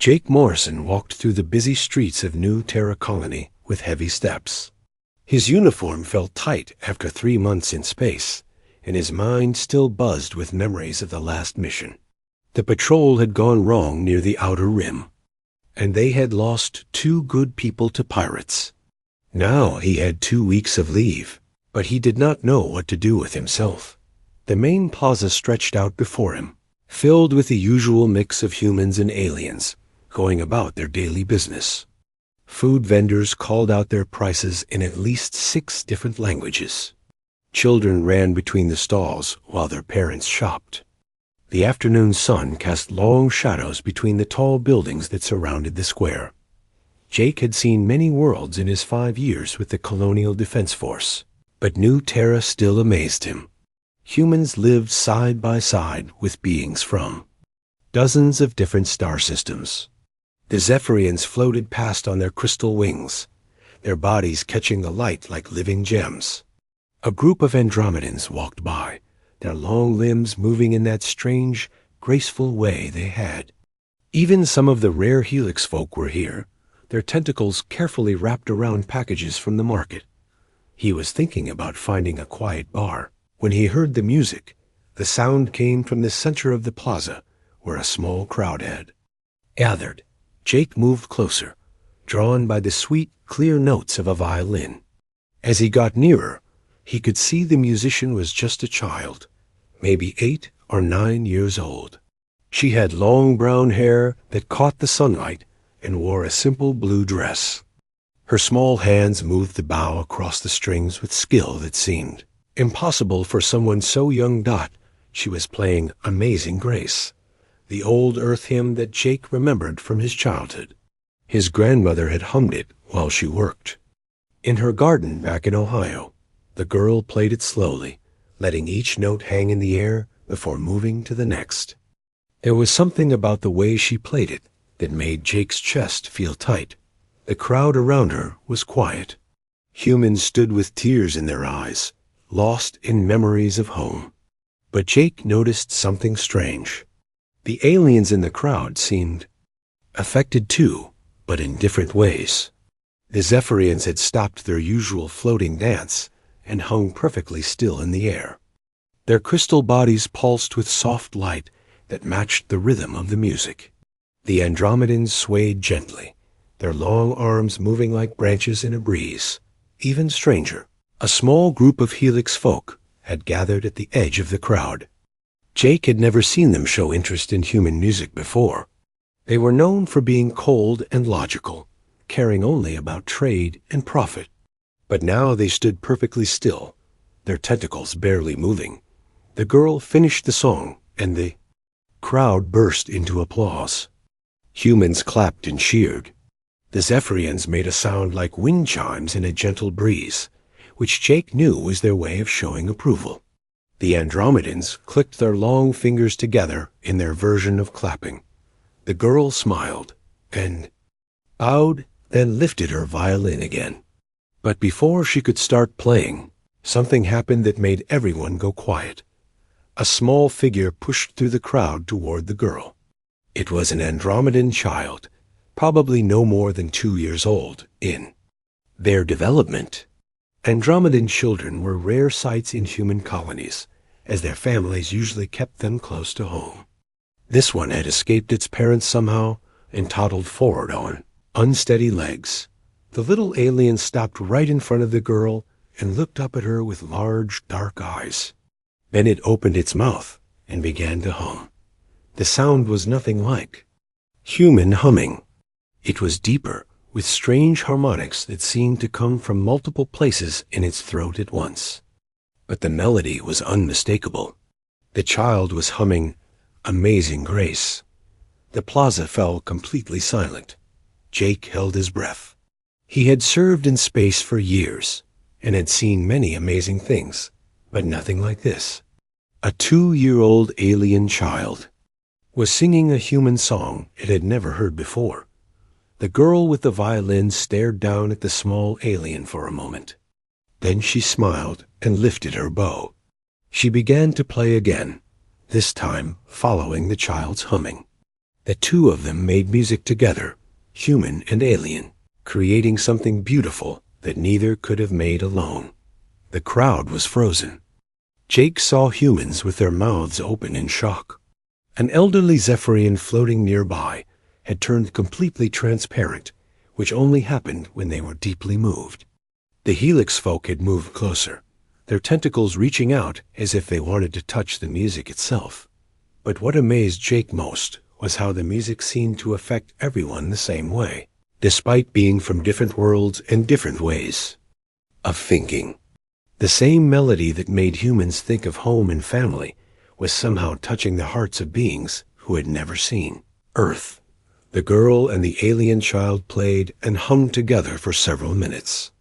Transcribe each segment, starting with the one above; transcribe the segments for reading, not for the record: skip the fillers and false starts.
Jake Morrison walked through the busy streets of New Terra Colony with heavy steps. His uniform felt tight after 3 months in space, and his mind still buzzed with memories of the last mission. The patrol had gone wrong near the outer rim, and they had lost 2 good people to pirates. Now he had 2 weeks of leave, but he did not know what to do with himself. The main plaza stretched out before him, filled with the usual mix of humans and aliens, going about their daily business. Food vendors called out their prices in at least 6 different languages. Children ran between the stalls while their parents shopped. The afternoon sun cast long shadows between the tall buildings that surrounded the square. Jake had seen many worlds in his 5 years with the Colonial Defense Force, but New Terra still amazed him. Humans lived side by side with beings from dozens of different star systems. The Zephyrians floated past on their crystal wings, their bodies catching the light like living gems. A group of Andromedans walked by, their long limbs moving in that strange, graceful way they had. Even some of the rare Helix folk were here, their tentacles carefully wrapped around packages from the market. He was thinking about finding a quiet bar when he heard the music. The sound came from the center of the plaza, where a small crowd had gathered. Jake moved closer, drawn by the sweet, clear notes of a violin. As he got nearer, he could see the musician was just a child, maybe 8 or 9 years old. She had long brown hair that caught the sunlight and wore a simple blue dress. Her small hands moved the bow across the strings with skill that seemed impossible for someone so young. She was playing Amazing Grace, the old Earth hymn that Jake remembered from his childhood. His grandmother had hummed it while she worked. In her garden back in Ohio, the girl played it slowly, letting each note hang in the air before moving to the next. There was something about the way she played it that made Jake's chest feel tight. The crowd around her was quiet. Humans stood with tears in their eyes, lost in memories of home. But Jake noticed something strange. The aliens in the crowd seemed affected too, but in different ways. The Zephyrians had stopped their usual floating dance and hung perfectly still in the air. Their crystal bodies pulsed with soft light that matched the rhythm of the music. The Andromedans swayed gently, their long arms moving like branches in a breeze. Even stranger, a small group of Helix folk had gathered at the edge of the crowd. Jake had never seen them show interest in human music before. They were known for being cold and logical, caring only about trade and profit. But now they stood perfectly still, their tentacles barely moving. The girl finished the song, and the crowd burst into applause. Humans clapped and cheered. The Zephyrians made a sound like wind chimes in a gentle breeze, which Jake knew was their way of showing approval. The Andromedans clicked their long fingers together in their version of clapping. The girl smiled and bowed, then lifted her violin again. But before she could start playing, something happened that made everyone go quiet. A small figure pushed through the crowd toward the girl. It was an Andromedan child, probably no more than 2 years old in their development. Andromedan children were rare sights in human colonies, as their families usually kept them close to home. This one had escaped its parents somehow and toddled forward on unsteady legs. The little alien stopped right in front of the girl and looked up at her with large, dark eyes. Then it opened its mouth and began to hum. The sound was nothing like human humming. It was deeper, with strange harmonics that seemed to come from multiple places in its throat at once. But the melody was unmistakable. The child was humming Amazing Grace. The plaza fell completely silent. Jake held his breath. He had served in space for years and had seen many amazing things, but nothing like this. A 2-year-old alien child was singing a human song it had never heard before. The girl with the violin stared down at the small alien for a moment. Then she smiled and lifted her bow. She began to play again, this time following the child's humming. The two of them made music together, human and alien, creating something beautiful that neither could have made alone. The crowd was frozen. Jake saw humans with their mouths open in shock. An elderly Zephyrian floating nearby had turned completely transparent, which only happened when they were deeply moved. The Helix folk had moved closer, their tentacles reaching out as if they wanted to touch the music itself. But what amazed Jake most was how the music seemed to affect everyone the same way, despite being from different worlds and different ways of thinking. The same melody that made humans think of home and family was somehow touching the hearts of beings who had never seen Earth. The girl and the alien child played and hummed together for several minutes.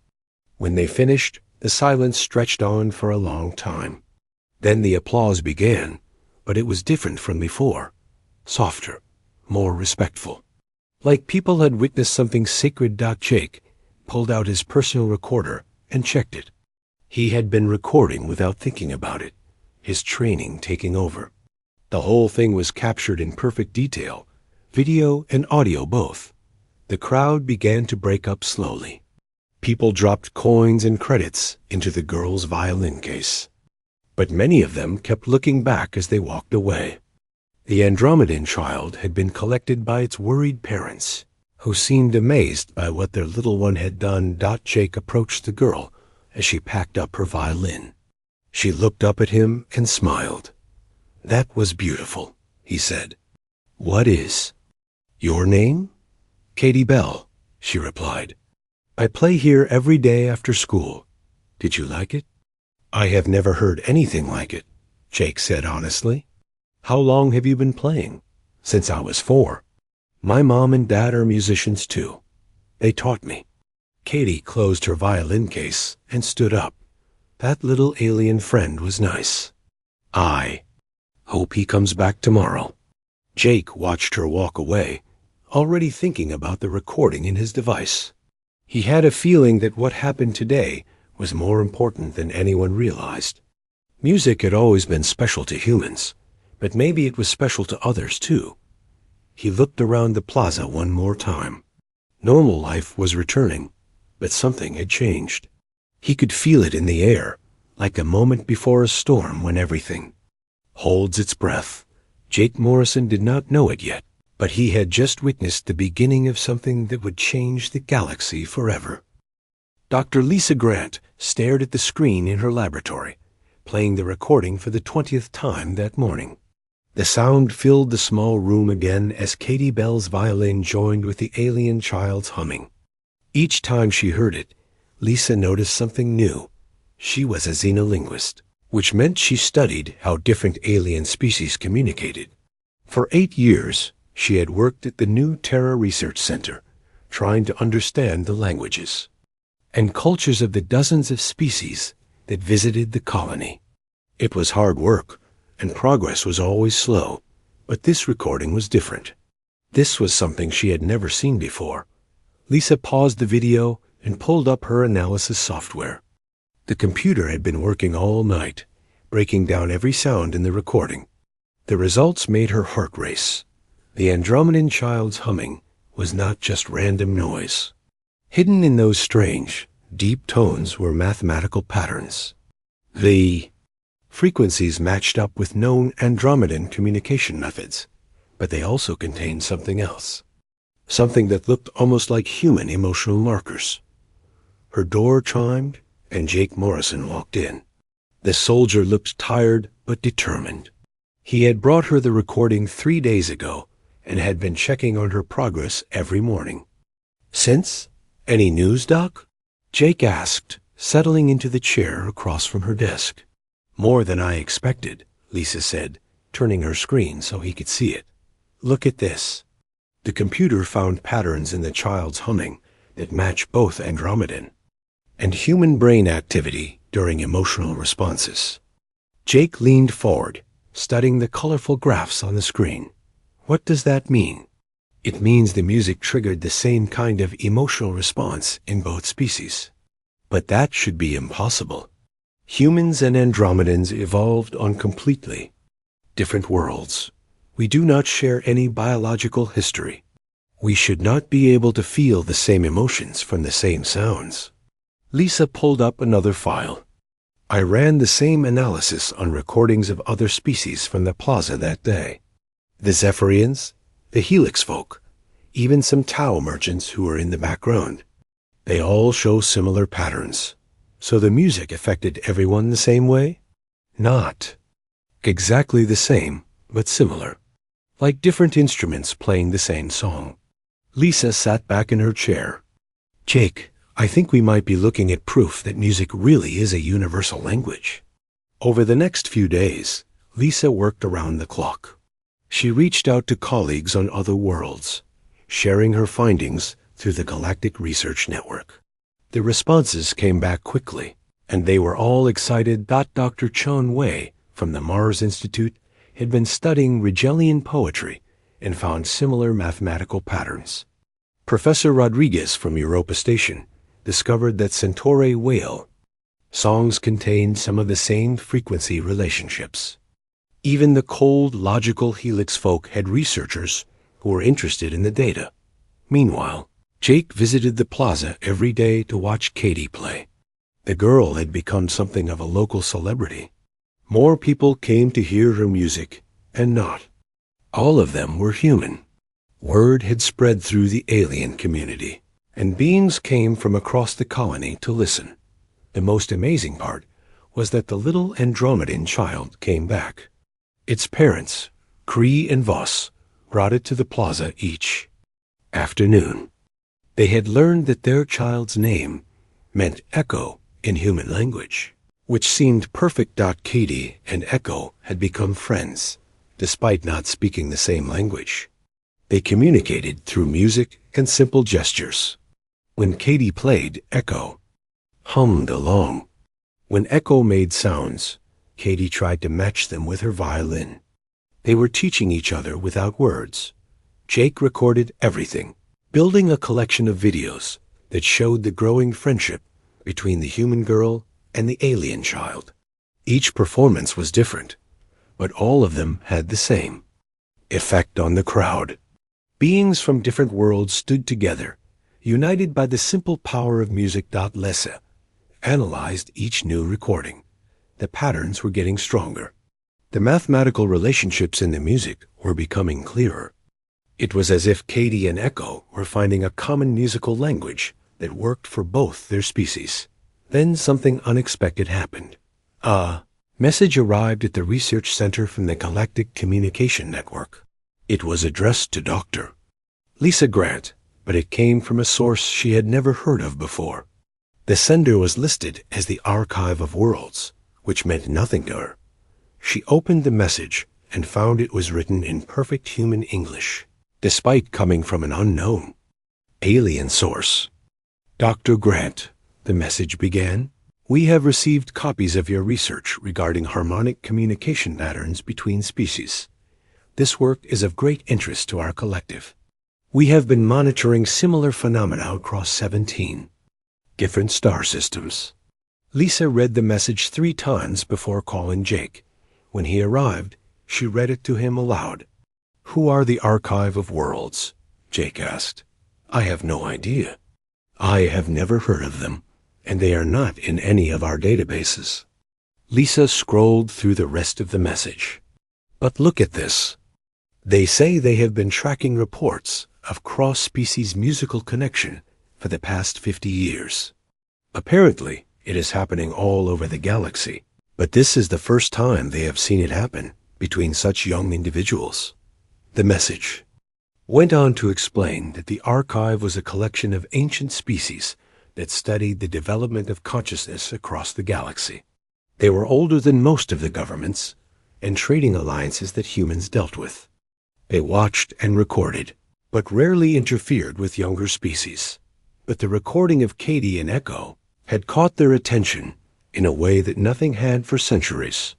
When they finished, the silence stretched on for a long time. Then the applause began, but it was different from before. Softer, more respectful. Like people had witnessed something sacred. Jake pulled out his personal recorder and checked it. He had been recording without thinking about it, his training taking over. The whole thing was captured in perfect detail, video and audio both. The crowd began to break up slowly. People dropped coins and credits into the girl's violin case. But many of them kept looking back as they walked away. The Andromedan child had been collected by its worried parents, who seemed amazed by what their little one had done. Jake approached the girl as she packed up her violin. She looked up at him and smiled. "That was beautiful," he said. "What is your name?" "Katie Bell," she replied. "I play here every day after school. Did you like it?" "I have never heard anything like it," Jake said honestly. "How long have you been playing?" "Since I was 4. My mom and dad are musicians too. They taught me." Katie closed her violin case and stood up. That little alien friend was nice. "I hope he comes back tomorrow." Jake watched her walk away, already thinking about the recording in his device. He had a feeling that what happened today was more important than anyone realized. Music had always been special to humans, but maybe it was special to others too. He looked around the plaza one more time. Normal life was returning, but something had changed. He could feel it in the air, like a moment before a storm when everything holds its breath. Jake Morrison did not know it yet, but he had just witnessed the beginning of something that would change the galaxy forever. Dr. Lisa Grant stared at the screen in her laboratory, playing the recording for the 20th time that morning. The sound filled the small room again as Katie Bell's violin joined with the alien child's humming. Each time she heard it, Lisa noticed something new. She was a xenolinguist, which meant she studied how different alien species communicated. For 8 years, she had worked at the New Terra Research Center, trying to understand the languages and cultures of the dozens of species that visited the colony. It was hard work, and progress was always slow, but this recording was different. This was something she had never seen before. Lisa paused the video and pulled up her analysis software. The computer had been working all night, breaking down every sound in the recording. The results made her heart race. The Andromedan child's humming was not just random noise. Hidden in those strange, deep tones were mathematical patterns. The frequencies matched up with known Andromedan communication methods, but they also contained something else. Something that looked almost like human emotional markers. Her door chimed, and Jake Morrison walked in. The soldier looked tired but determined. He had brought her the recording 3 days ago and had been checking on her progress every morning. "Since? Any news, Doc?" Jake asked, settling into the chair across from her desk. "More than I expected," Lisa said, turning her screen so he could see it. "Look at this." The computer found patterns in the child's humming that match both Andromedan and human brain activity during emotional responses. Jake leaned forward, studying the colorful graphs on the screen. "What does that mean?" "It means the music triggered the same kind of emotional response in both species." "But that should be impossible. Humans and Andromedans evolved on completely different worlds, We do not share any biological history. We should not be able to feel the same emotions from the same sounds. Lisa pulled up another file. I ran the same analysis on recordings of other species from the plaza that day. The Zephyrians, the Helix folk, even some Tau merchants who were in the background. They all show similar patterns. So the music affected everyone the same way? Not exactly the same, but similar. Like different instruments playing the same song. Lisa sat back in her chair. Jake, I think we might be looking at proof that music really is a universal language. Over the next few days, Lisa worked around the clock. She reached out to colleagues on other worlds, sharing her findings through the Galactic Research Network. The responses came back quickly, and they were all excited that Dr. Chun Wei from the Mars Institute had been studying Rigelian poetry and found similar mathematical patterns. Professor Rodriguez from Europa Station discovered that Centauri whale songs contained some of the same frequency relationships. Even the cold, logical Helix folk had researchers who were interested in the data. Meanwhile, Jake visited the plaza every day to watch Katie play. The girl had become something of a local celebrity. More people came to hear her music, and not all of them were human. Word had spread through the alien community, and beings came from across the colony to listen. The most amazing part was that the little Andromedan child came back. Its parents, Cree and Voss, brought it to the plaza each afternoon. They had learned that their child's name meant echo in human language, which seemed perfect. Katie and Echo had become friends, despite not speaking the same language. They communicated through music and simple gestures. When Katie played, Echo hummed along. When Echo made sounds, Katie tried to match them with her violin. They were teaching each other without words. Jake recorded everything, building a collection of videos that showed the growing friendship between the human girl and the alien child. Each performance was different, but all of them had the same effect on the crowd. Beings from different worlds stood together, united by the simple power of music. Lisa analyzed each new recording. The patterns were getting stronger. The mathematical relationships in the music were becoming clearer. It was as if Katie and Echo were finding a common musical language that worked for both their species. Then something unexpected happened. A message arrived at the research center from the Galactic Communication Network. It was addressed to Dr. Lisa Grant, but it came from a source she had never heard of before. The sender was listed as the Archive of Worlds, which meant nothing to her. She opened the message and found it was written in perfect human English, despite coming from an unknown alien source. Dr. Grant, the message began, we have received copies of your research regarding harmonic communication patterns between species. This work is of great interest to our collective. We have been monitoring similar phenomena across 17 different star systems. Lisa read the message 3 times before calling Jake. When he arrived, she read it to him aloud. Who are the Archive of Worlds? Jake asked. I have no idea. I have never heard of them, and they are not in any of our databases. Lisa scrolled through the rest of the message. But look at this. They say they have been tracking reports of cross-species musical connection for the past 50 years. Apparently, it is happening all over the galaxy, but this is the first time they have seen it happen between such young individuals. The message went on to explain that the archive was a collection of ancient species that studied the development of consciousness across the galaxy. They were older than most of the governments and trading alliances that humans dealt with. They watched and recorded, but rarely interfered with younger species. But the recording of Katie and Echo had caught their attention in a way that nothing had for centuries.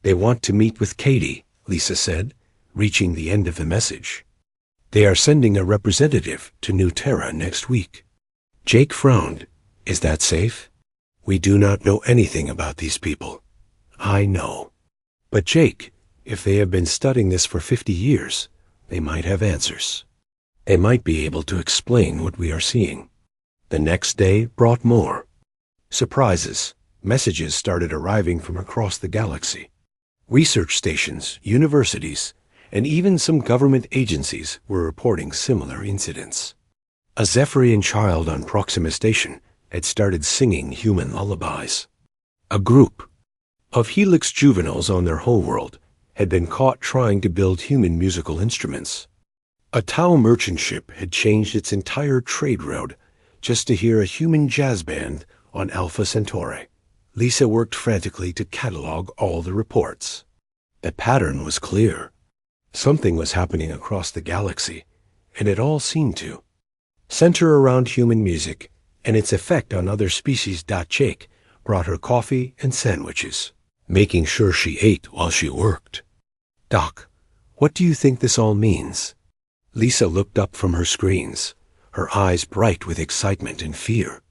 They want to meet with Katie, Lisa said, reaching the end of the message. They are sending a representative to New Terra next week. Jake frowned. Is that safe? We do not know anything about these people. I know. But Jake, If they have been studying this for 50 years, they might have answers. They might be able to explain what we are seeing. The next day brought more. Surprises. Messages started arriving from across the galaxy. Research stations, universities, and even some government agencies were reporting similar incidents. A Zephyrian child on Proxima Station had started singing human lullabies. A group of Helix juveniles on their homeworld had been caught trying to build human musical instruments. A Tau merchant ship had changed its entire trade route just to hear a human jazz band on Alpha Centauri. Lisa worked frantically to catalog all the reports. The pattern was clear. Something was happening across the galaxy, and it all seemed to center around human music and its effect on other species. Jake brought her coffee and sandwiches, making sure she ate while she worked. Doc, what do you think this all means? Lisa looked up from her screens, her eyes bright with excitement and fear.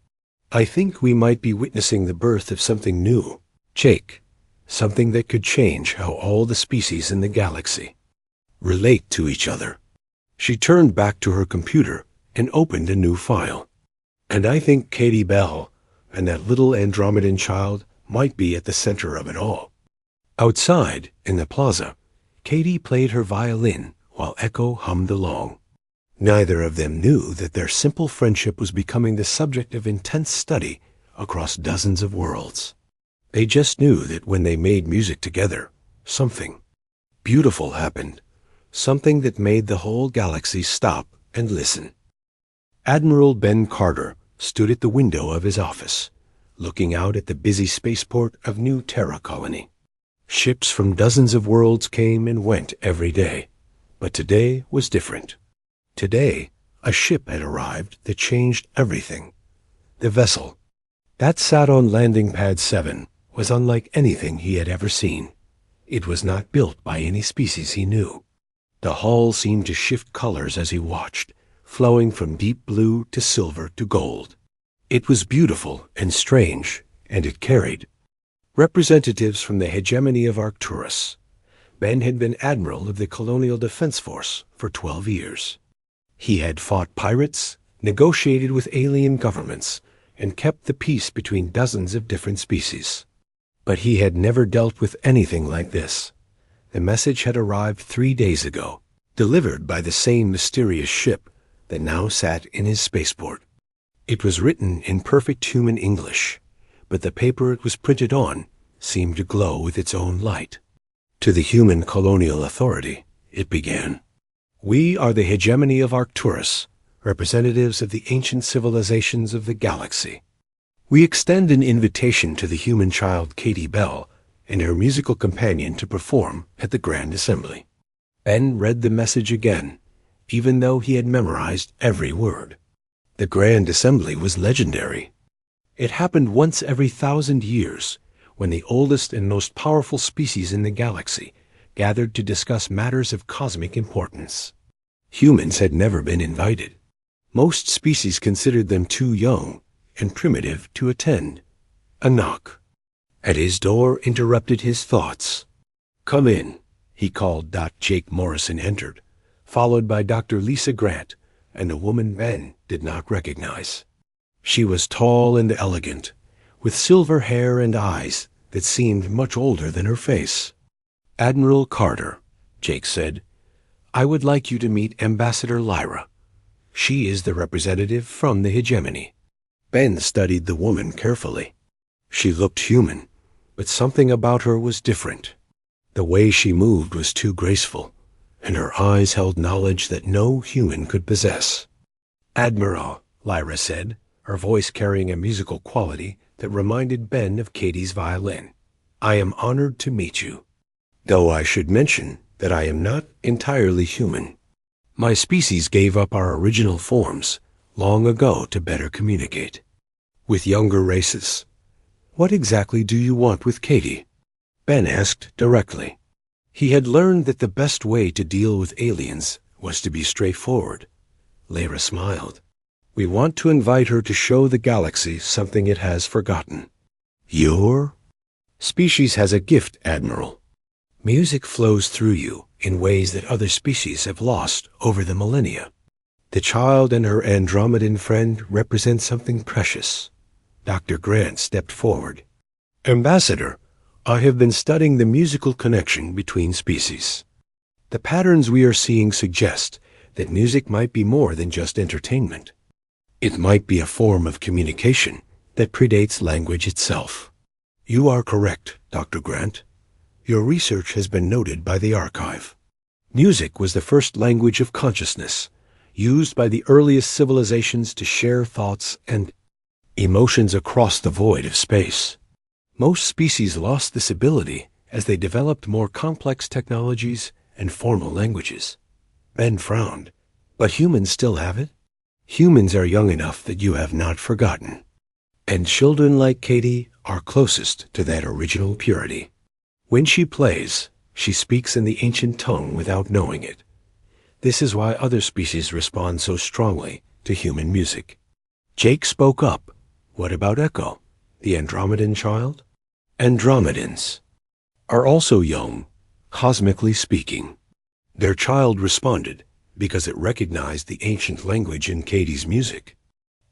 I think we might be witnessing the birth of something new, Jake, something that could change how all the species in the galaxy relate to each other. She turned back to her computer and opened a new file. And I think Katie Bell and that little Andromedan child might be at the center of it all. Outside, in the plaza, Katie played her violin while Echo hummed along. Neither of them knew that their simple friendship was becoming the subject of intense study across dozens of worlds. They just knew that when they made music together, something beautiful happened, something that made the whole galaxy stop and listen. Admiral Ben Carter stood at the window of his office, looking out at the busy spaceport of New Terra Colony. Ships from dozens of worlds came and went every day, but today was different. Today, a ship had arrived that changed everything. The vessel that sat on Landing Pad 7 was unlike anything he had ever seen. It was not built by any species he knew. The hull seemed to shift colors as he watched, flowing from deep blue to silver to gold. It was beautiful and strange, and it carried representatives from the hegemony of Arcturus. Ben had been admiral of the Colonial Defense Force for 12 years. He had fought pirates, negotiated with alien governments, and kept the peace between dozens of different species. But he had never dealt with anything like this. The message had arrived 3 days ago, delivered by the same mysterious ship that now sat in his spaceport. It was written in perfect human English, but the paper it was printed on seemed to glow with its own light. To the human colonial authority, it began. We are the hegemony of Arcturus, representatives of the ancient civilizations of the galaxy. We extend an invitation to the human child Katie Bell and her musical companion to perform at the Grand Assembly. Ben read the message again, even though he had memorized every word. The Grand Assembly was legendary. It happened once every 1,000 years, when the oldest and most powerful species in the galaxy gathered to discuss matters of cosmic importance. Humans had never been invited. Most species considered them too young and primitive to attend. A knock at his door interrupted his thoughts. Come in, he called. Jake Morrison entered, followed by Dr. Lisa Grant and a woman Ben did not recognize. She was tall and elegant, with silver hair and eyes that seemed much older than her face. Admiral Carter, Jake said, I would like you to meet Ambassador Lyra. She is the representative from the hegemony. Ben studied the woman carefully. She looked human, but something about her was different. The way she moved was too graceful, and her eyes held knowledge that no human could possess. Admiral, Lyra said, her voice carrying a musical quality that reminded Ben of Katie's violin. I am honored to meet you, though I should mention that I am not entirely human. My species gave up our original forms long ago to better communicate with younger races. What exactly do you want with Katie? Ben asked directly. He had learned that the best way to deal with aliens was to be straightforward. Lyra smiled. We want to invite her to show the galaxy something it has forgotten. Your species has a gift, Admiral. Music flows through you in ways that other species have lost over the millennia. The child and her Andromedan friend represent something precious. Dr. Grant stepped forward. Ambassador, I have been studying the musical connection between species. The patterns we are seeing suggest that music might be more than just entertainment. It might be a form of communication that predates language itself. You are correct, Dr. Grant. Your research has been noted by the archive. Music was the first language of consciousness, used by the earliest civilizations to share thoughts and emotions across the void of space. Most species lost this ability as they developed more complex technologies and formal languages. Ben frowned. But humans still have it? Humans are young enough that you have not forgotten. And children like Katie are closest to that original purity. When she plays, she speaks in the ancient tongue without knowing it. This is why other species respond so strongly to human music. Jake spoke up. What about Echo, the Andromedan child? Andromedans are also young, cosmically speaking. Their child responded because it recognized the ancient language in Katie's music.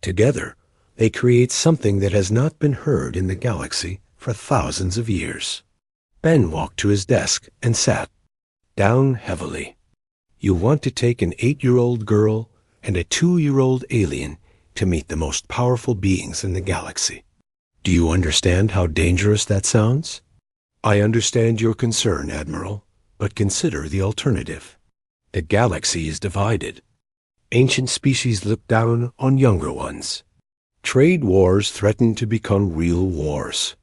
Together, they create something that has not been heard in the galaxy for thousands of years. Ben walked to his desk and sat down heavily. You want to take an 8-year-old girl and a 2-year-old alien to meet the most powerful beings in the galaxy. Do you understand how dangerous that sounds? I understand your concern, Admiral, but consider the alternative. The galaxy is divided. Ancient species look down on younger ones. Trade wars threaten to become real wars.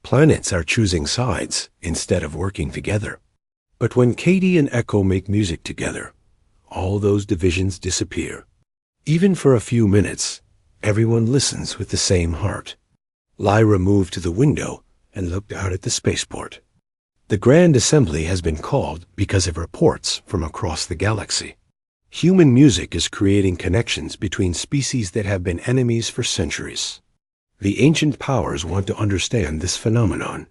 Planets are choosing sides instead of working together. But when Katie and Echo make music together, all those divisions disappear. Even for a few minutes, everyone listens with the same heart. Lyra moved to the window and looked out at the spaceport. The Grand Assembly has been called because of reports from across the galaxy. Human music is creating connections between species that have been enemies for centuries. The ancient powers want to understand this phenomenon.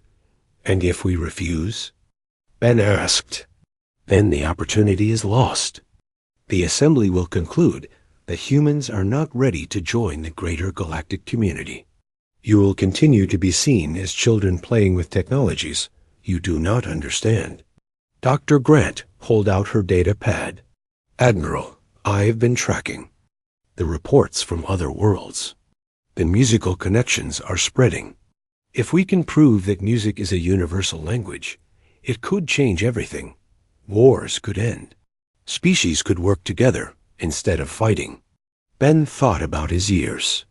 And if we refuse? Ben asked. Then the opportunity is lost. The Assembly will conclude that humans are not ready to join the greater galactic community. You will continue to be seen as children playing with technologies you do not understand. Dr. Grant pulled out her data pad. Admiral, I have been tracking the reports from other worlds. The musical connections are spreading. If we can prove that music is a universal language, it could change everything. Wars could end. Species could work together instead of fighting. Ben thought about his years.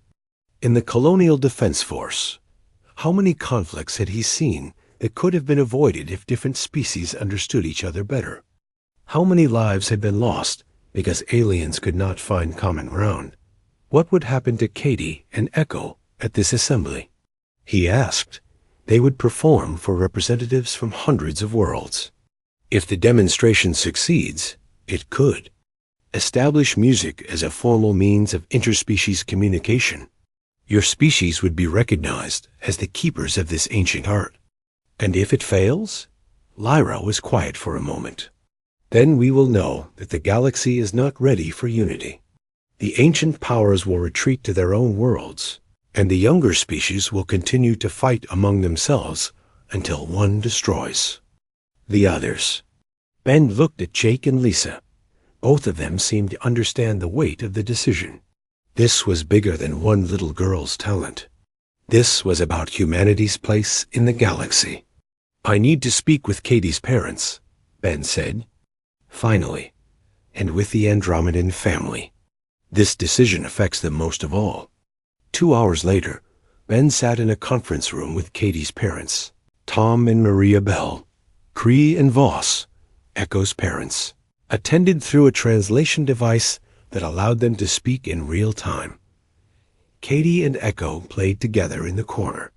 In the Colonial Defense Force, how many conflicts had he seen that could have been avoided if different species understood each other better? How many lives had been lost because aliens could not find common ground? What would happen to Katie and Echo at this assembly? He asked. They would perform for representatives from hundreds of worlds. If the demonstration succeeds, it could establish music as a formal means of interspecies communication. Your species would be recognized as the keepers of this ancient art. And if it fails? Lyra was quiet for a moment. Then we will know that the galaxy is not ready for unity. The ancient powers will retreat to their own worlds, and the younger species will continue to fight among themselves until one destroys the others. Ben looked at Jake and Lisa. Both of them seemed to understand the weight of the decision. This was bigger than one little girl's talent. This was about humanity's place in the galaxy. I need to speak with Katie's parents, Ben said. Finally, and with the Andromedan family. This decision affects them most of all. 2 hours later, Ben sat in a conference room with Katie's parents, Tom and Maria Bell, Cree and Voss, Echo's parents, attended through a translation device that allowed them to speak in real time. Katie and Echo played together in the corner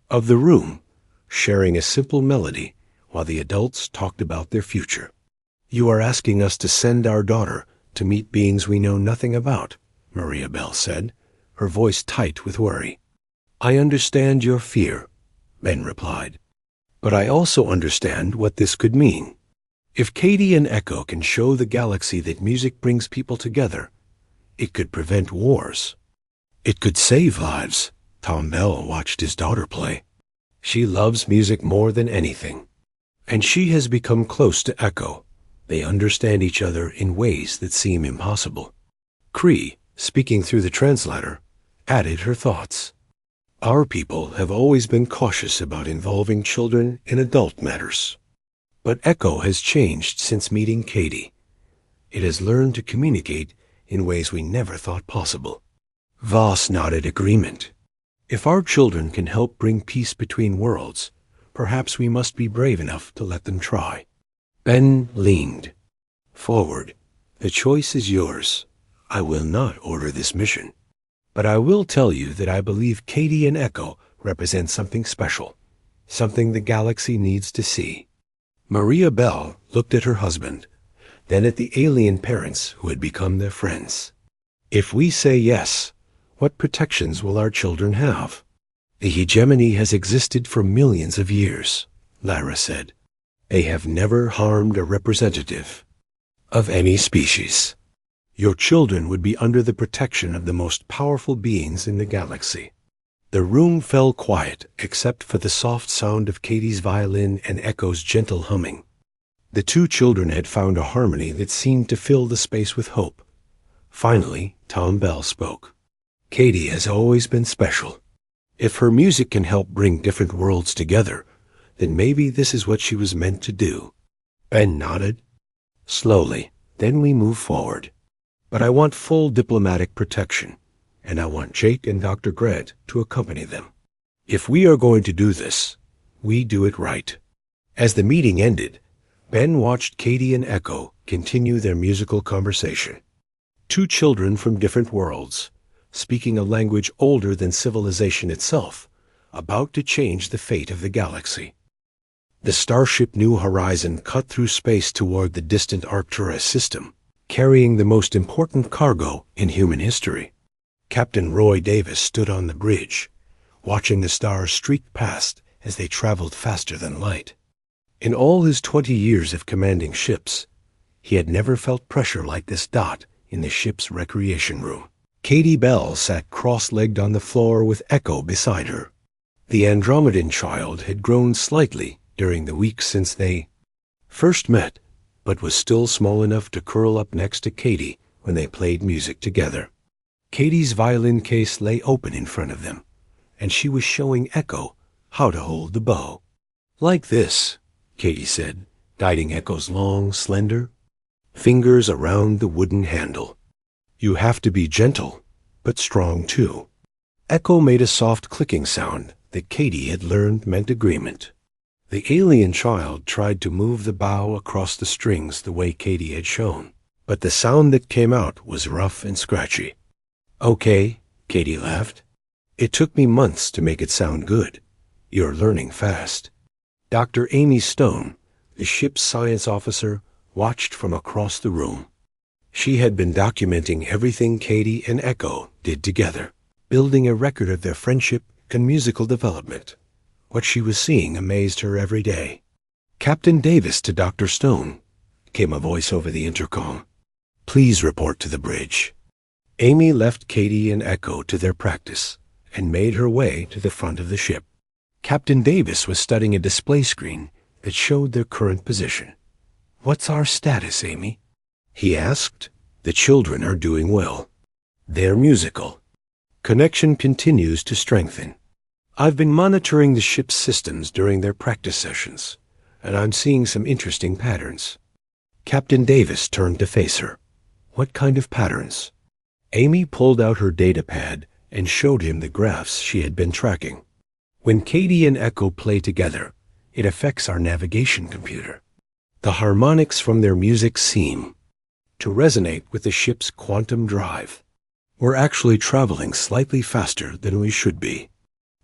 of the room, sharing a simple melody while the adults talked about their future. You are asking us to send our daughter to meet beings we know nothing about, Maria Bell said, her voice tight with worry. I understand your fear, Ben replied. But I also understand what this could mean. If Katie and Echo can show the galaxy that music brings people together, it could prevent wars. It could save lives. Tom Bell watched his daughter play. She loves music more than anything. And she has become close to Echo. They understand each other in ways that seem impossible. Cree, speaking through the translator, added her thoughts. Our people have always been cautious about involving children in adult matters. But Echo has changed since meeting Katie. It has learned to communicate in ways we never thought possible. Voss nodded agreement. If our children can help bring peace between worlds, perhaps we must be brave enough to let them try. Ben leaned forward. The choice is yours. I will not order this mission. But I will tell you that I believe Katie and Echo represent something special, something the galaxy needs to see. Maria Bell looked at her husband, then at the alien parents who had become their friends. If we say yes, what protections will our children have? The hegemony has existed for millions of years, Lara said. They have never harmed a representative of any species. Your children would be under the protection of the most powerful beings in the galaxy. The room fell quiet except for the soft sound of Katie's violin and Echo's gentle humming. The two children had found a harmony that seemed to fill the space with hope. Finally, Tom Bell spoke. Katie has always been special. If her music can help bring different worlds together, then maybe this is what she was meant to do. Ben nodded. Slowly, then we move forward. But I want full diplomatic protection, and I want Jake and Dr. Grant to accompany them. If we are going to do this, we do it right. As the meeting ended, Ben watched Katie and Echo continue their musical conversation. Two children from different worlds, speaking a language older than civilization itself, about to change the fate of the galaxy. The starship New Horizon cut through space toward the distant Arcturus system, carrying the most important cargo in human history. Captain Roy Davis stood on the bridge, watching the stars streak past as they traveled faster than light. In all his 20 years of commanding ships, he had never felt pressure like this dot in the ship's recreation room. Katie Bell sat cross-legged on the floor with Echo beside her. The Andromedan child had grown slightly during the weeks since they first met, but was still small enough to curl up next to Katie when they played music together. Katie's violin case lay open in front of them, and she was showing Echo how to hold the bow. Like this, Katie said, guiding Echo's long, slender fingers around the wooden handle. You have to be gentle, but strong too. Echo made a soft clicking sound that Katie had learned meant agreement. The alien child tried to move the bow across the strings the way Katie had shown, but the sound that came out was rough and scratchy. Okay, Katie laughed. It took me months to make it sound good. You're learning fast. Dr. Amy Stone, the ship's science officer, watched from across the room. She had been documenting everything Katie and Echo did together, building a record of their friendship and musical development. What she was seeing amazed her every day. Captain Davis to Dr. Stone, came a voice over the intercom. Please report to the bridge. Amy left Katie and Echo to their practice and made her way to the front of the ship. Captain Davis was studying a display screen that showed their current position. What's our status, Amy? He asked. The children are doing well. They're musical. Connection continues to strengthen. I've been monitoring the ship's systems during their practice sessions, and I'm seeing some interesting patterns. Captain Davis turned to face her. What kind of patterns? Amy pulled out her data pad and showed him the graphs she had been tracking. When Katie and Echo play together, it affects our navigation computer. The harmonics from their music seem to resonate with the ship's quantum drive. We're actually traveling slightly faster than we should be.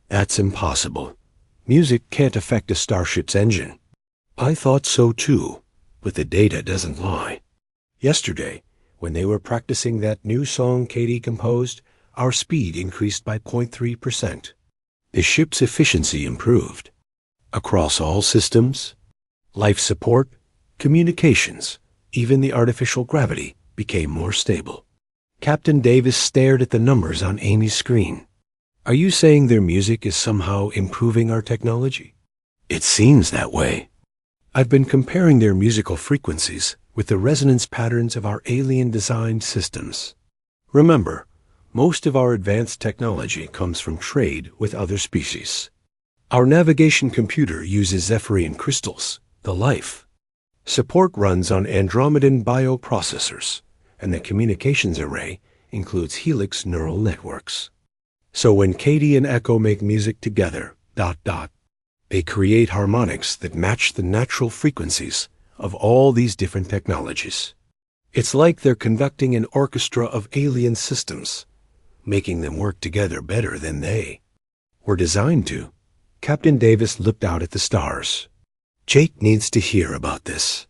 That's impossible. Music can't affect a starship's engine. I thought so too, but the data doesn't lie. Yesterday, when they were practicing that new song Katie composed, our speed increased by 0.3%. The ship's efficiency improved. across all systems, life support, communications, even the artificial gravity became more stable. Captain Davis stared at the numbers on Amy's screen. Are you saying their music is somehow improving our technology? It seems that way. I've been comparing their musical frequencies with the resonance patterns of our alien-designed systems. Remember, most of our advanced technology comes from trade with other species. Our navigation computer uses Zephyrian crystals, the life. Support runs on Andromedan bioprocessors, and the communications array includes helix neural networks. So when Katie and Echo make music together, they create harmonics that match the natural frequencies of all these different technologies. It's like they're conducting an orchestra of alien systems, making them work together better than they were designed to. Captain Davis looked out at the stars. Jake needs to hear about this.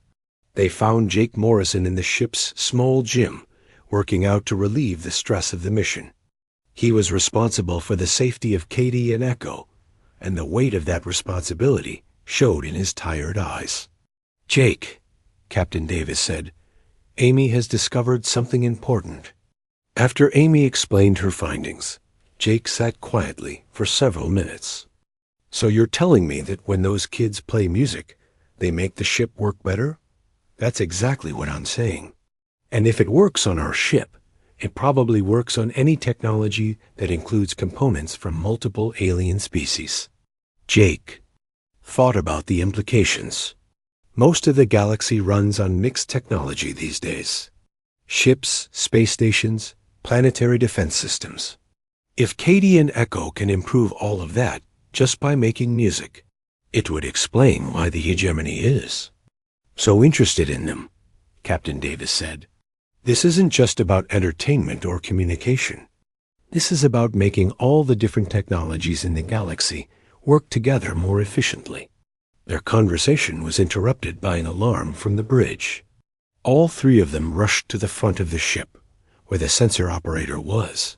They found Jake Morrison in the ship's small gym, working out to relieve the stress of the mission. He was responsible for the safety of Katie and Echo, and the weight of that responsibility showed in his tired eyes. Jake, Captain Davis said, Amy has discovered something important. After Amy explained her findings, Jake sat quietly for several minutes. So you're telling me that when those kids play music, they make the ship work better? That's exactly what I'm saying. And if it works on our ship, it probably works on any technology that includes components from multiple alien species. Jake thought about the implications. Most of the galaxy runs on mixed technology these days. Ships, space stations, planetary defense systems. If Katie and Echo can improve all of that just by making music, it would explain why the hegemony is so interested in them, Captain Davis said. This isn't just about entertainment or communication. This is about making all the different technologies in the galaxy work together more efficiently. Their conversation was interrupted by an alarm from the bridge. All three of them rushed to the front of the ship, where the sensor operator was,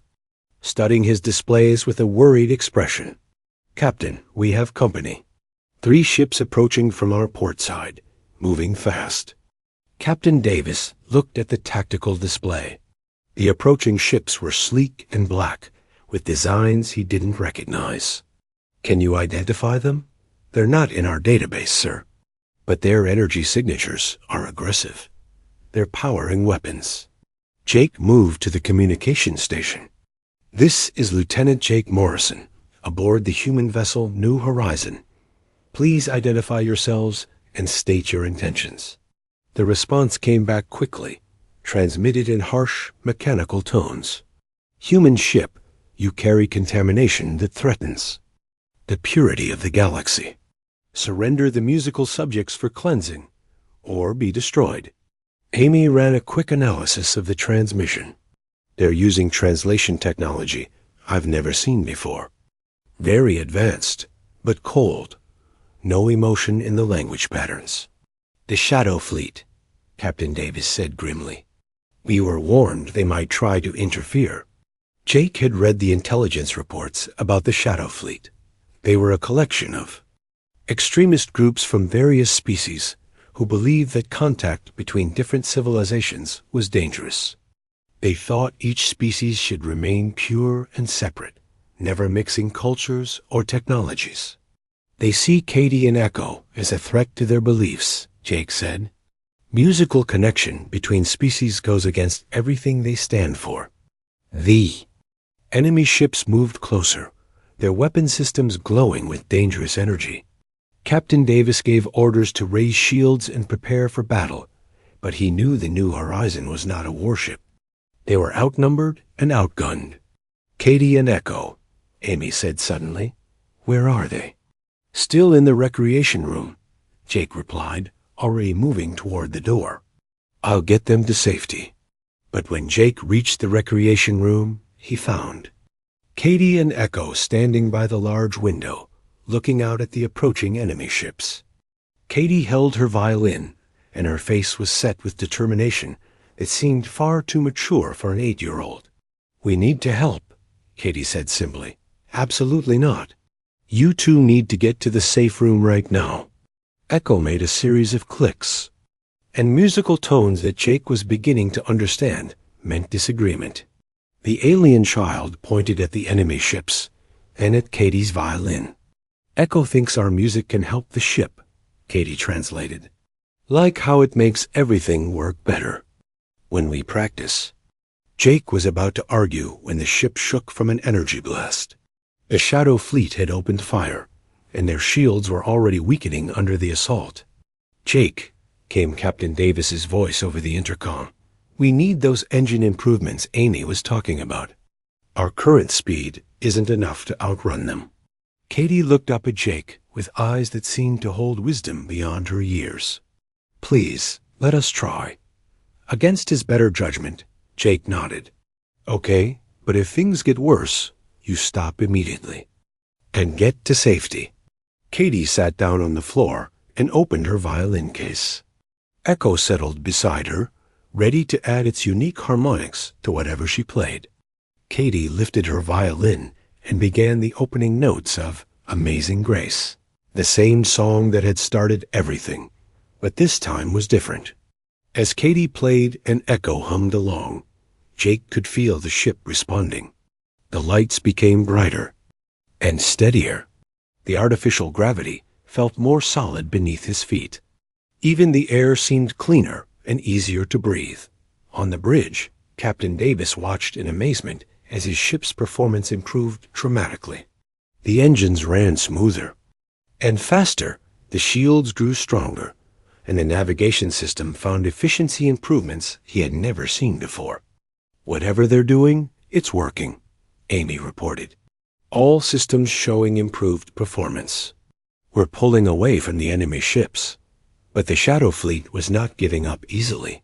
studying his displays with a worried expression. Captain, we have company. 3 ships approaching from our port side, moving fast. Captain Davis looked at the tactical display. The approaching ships were sleek and black, with designs he didn't recognize. Can you identify them? They're not in our database, sir. But their energy signatures are aggressive. They're powering weapons. Jake moved to the communication station. This is Lieutenant Jake Morrison, aboard the human vessel New Horizon. Please identify yourselves and state your intentions. The response came back quickly, transmitted in harsh, mechanical tones. Human ship, you carry contamination that threatens the purity of the galaxy. Surrender the musical subjects for cleansing, or be destroyed. Amy ran a quick analysis of the transmission. They're using translation technology I've never seen before. Very advanced, but cold. No emotion in the language patterns. The Shadow Fleet, Captain Davis said grimly. We were warned they might try to interfere. Jake had read the intelligence reports about the Shadow Fleet. They were a collection of extremist groups from various species who believed that contact between different civilizations was dangerous. They thought each species should remain pure and separate, never mixing cultures or technologies. They see Katie and Echo as a threat to their beliefs, Jake said. Musical connection between species goes against everything they stand for. The enemy ships moved closer, their weapon systems glowing with dangerous energy. Captain Davis gave orders to raise shields and prepare for battle, but he knew the New Horizon was not a warship. They were outnumbered and outgunned. Katie and Echo, Amy said suddenly. Where are they? Still in the recreation room, Jake replied, already moving toward the door. I'll get them to safety. But when Jake reached the recreation room, he found Katie and Echo standing by the large window, looking out at the approaching enemy ships. Katie held her violin, and her face was set with determination that seemed far too mature for an 8-year-old. We need to help, Katie said simply. Absolutely not. You two need to get to the safe room right now. Echo made a series of clicks, and musical tones that Jake was beginning to understand meant disagreement. The alien child pointed at the enemy ships and at Katie's violin. Echo thinks our music can help the ship, Katie translated. Like how it makes everything work better when we practice. Jake was about to argue when the ship shook from an energy blast. The Shadow Fleet had opened fire, and their shields were already weakening under the assault. Jake, came Captain Davis's voice over the intercom. We need those engine improvements Amy was talking about. Our current speed isn't enough to outrun them. Katie looked up at Jake with eyes that seemed to hold wisdom beyond her years. Please, let us try. Against his better judgment, Jake nodded. Okay, but if things get worse, you stop immediately. And get to safety. Katie sat down on the floor and opened her violin case. Echo settled beside her, ready to add its unique harmonics to whatever she played. Katie lifted her violin and began the opening notes of Amazing Grace, the same song that had started everything, but this time was different. As Katie played and Echo hummed along, Jake could feel the ship responding. The lights became brighter and steadier. The artificial gravity felt more solid beneath his feet. Even the air seemed cleaner and easier to breathe. On the bridge, Captain Davis watched in amazement as his ship's performance improved dramatically. The engines ran smoother and faster, the shields grew stronger, and the navigation system found efficiency improvements he had never seen before. Whatever they're doing, it's working, Amy reported. All systems showing improved performance. We're pulling away from the enemy ships, but the Shadow Fleet was not giving up easily.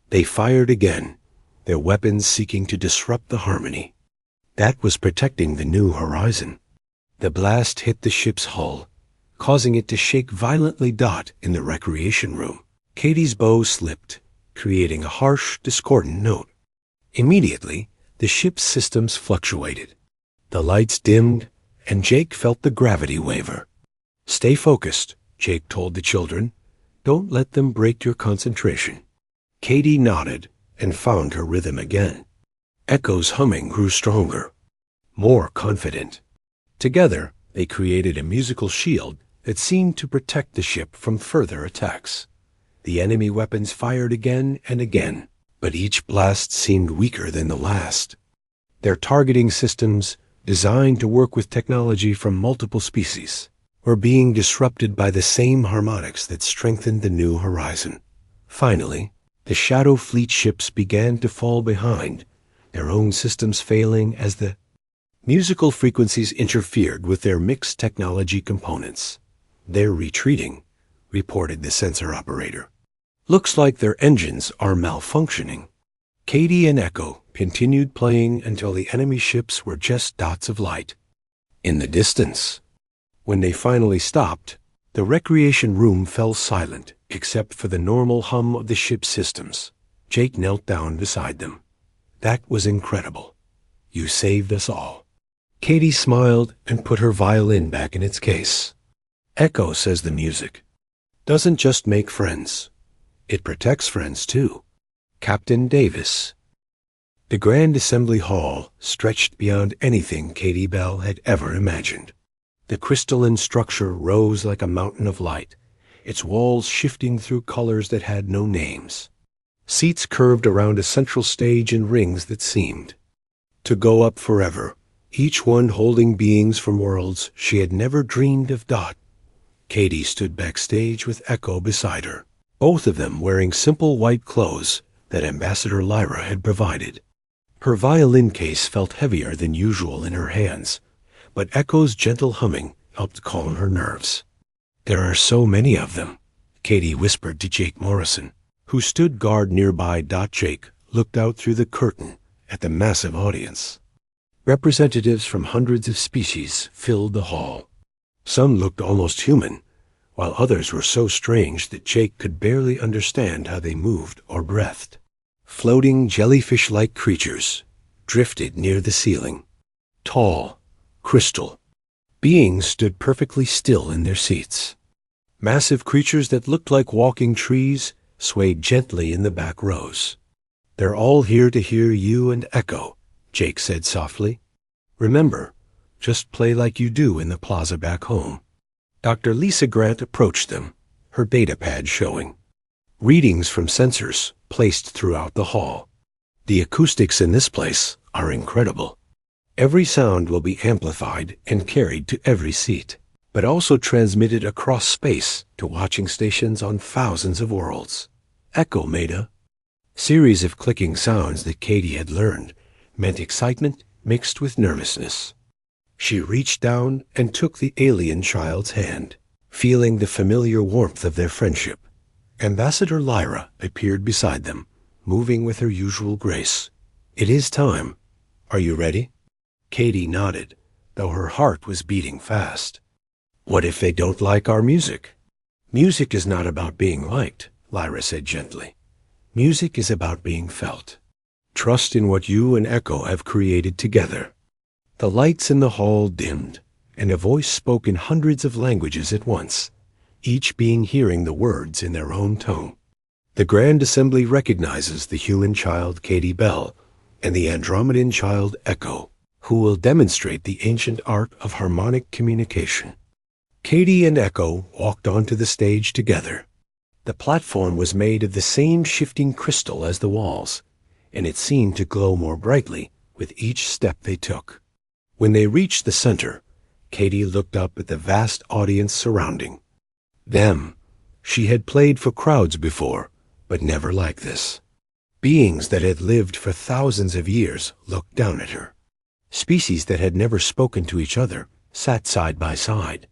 They fired again, their weapons seeking to disrupt the harmony. That was protecting the new horizon. The blast hit the ship's hull, causing it to shake violently. In the recreation room, Katie's bow slipped, creating a harsh, discordant note. Immediately, the ship's systems fluctuated. The lights dimmed, and Jake felt the gravity waver. Stay focused, Jake told the children. Don't let them break your concentration. Katie nodded and found her rhythm again. Echo's humming grew stronger, more confident. Together, they created a musical shield that seemed to protect the ship from further attacks. The enemy weapons fired again and again, but each blast seemed weaker than the last. Their targeting systems, designed to work with technology from multiple species, were being disrupted by the same harmonics that strengthened the new horizon. Finally, the Shadow Fleet ships began to fall behind, their own systems failing as the musical frequencies interfered with their mixed technology components. They're retreating, reported the sensor operator. Looks like their engines are malfunctioning. Katie and Echo continued playing until the enemy ships were just dots of light in the distance. When they finally stopped, the recreation room fell silent except for the normal hum of the ship's systems. Jake knelt down beside them. That was incredible. You saved us all. Katie smiled and put her violin back in its case. Echo says the music doesn't just make friends. It protects friends too. Captain Davis. The Grand Assembly Hall stretched beyond anything Katie Bell had ever imagined. The crystalline structure rose like a mountain of light, its walls shifting through colors that had no names. Seats curved around a central stage in rings that seemed to go up forever, each one holding beings from worlds she had never dreamed of. Katie stood backstage with Echo beside her, both of them wearing simple white clothes that Ambassador Lyra had provided. Her violin case felt heavier than usual in her hands, but Echo's gentle humming helped calm her nerves. There are so many of them, Katie whispered to Jake Morrison, who stood guard nearby. Jake looked out through the curtain at the massive audience. Representatives from hundreds of species filled the hall. Some looked almost human, while others were so strange that Jake could barely understand how they moved or breathed. Floating jellyfish-like creatures drifted near the ceiling, tall, crystal, Beings stood perfectly still in their seats. Massive creatures that looked like walking trees swayed gently in the back rows. "They're all here to hear you and Echo," Jake said softly. "Remember, just play like you do in the plaza back home." Dr. Lisa Grant approached them, her data pad showing. Readings from sensors placed throughout the hall. "The acoustics in this place are incredible. Every sound will be amplified and carried to every seat, but also transmitted across space to watching stations on thousands of worlds." Echo made a series of clicking sounds that Katie had learned meant excitement mixed with nervousness. She reached down and took the alien child's hand, feeling the familiar warmth of their friendship. Ambassador Lyra appeared beside them, moving with her usual grace. "It is time. Are you ready?" Katie nodded, though her heart was beating fast. "What if they don't like our music?" "Music is not about being liked," Lyra said gently. "Music is about being felt. Trust in what you and Echo have created together." The lights in the hall dimmed, and a voice spoke in hundreds of languages at once, each being hearing the words in their own tone. "The Grand Assembly recognizes the human child Katie Bell and the Andromedan child Echo, who will demonstrate the ancient art of harmonic communication." Katie and Echo walked onto the stage together. The platform was made of the same shifting crystal as the walls, and it seemed to glow more brightly with each step they took. When they reached the center, Katie looked up at the vast audience surrounding them. She had played for crowds before, but never like this. Beings that had lived for thousands of years looked down at her. Species that had never spoken to each other sat side by side.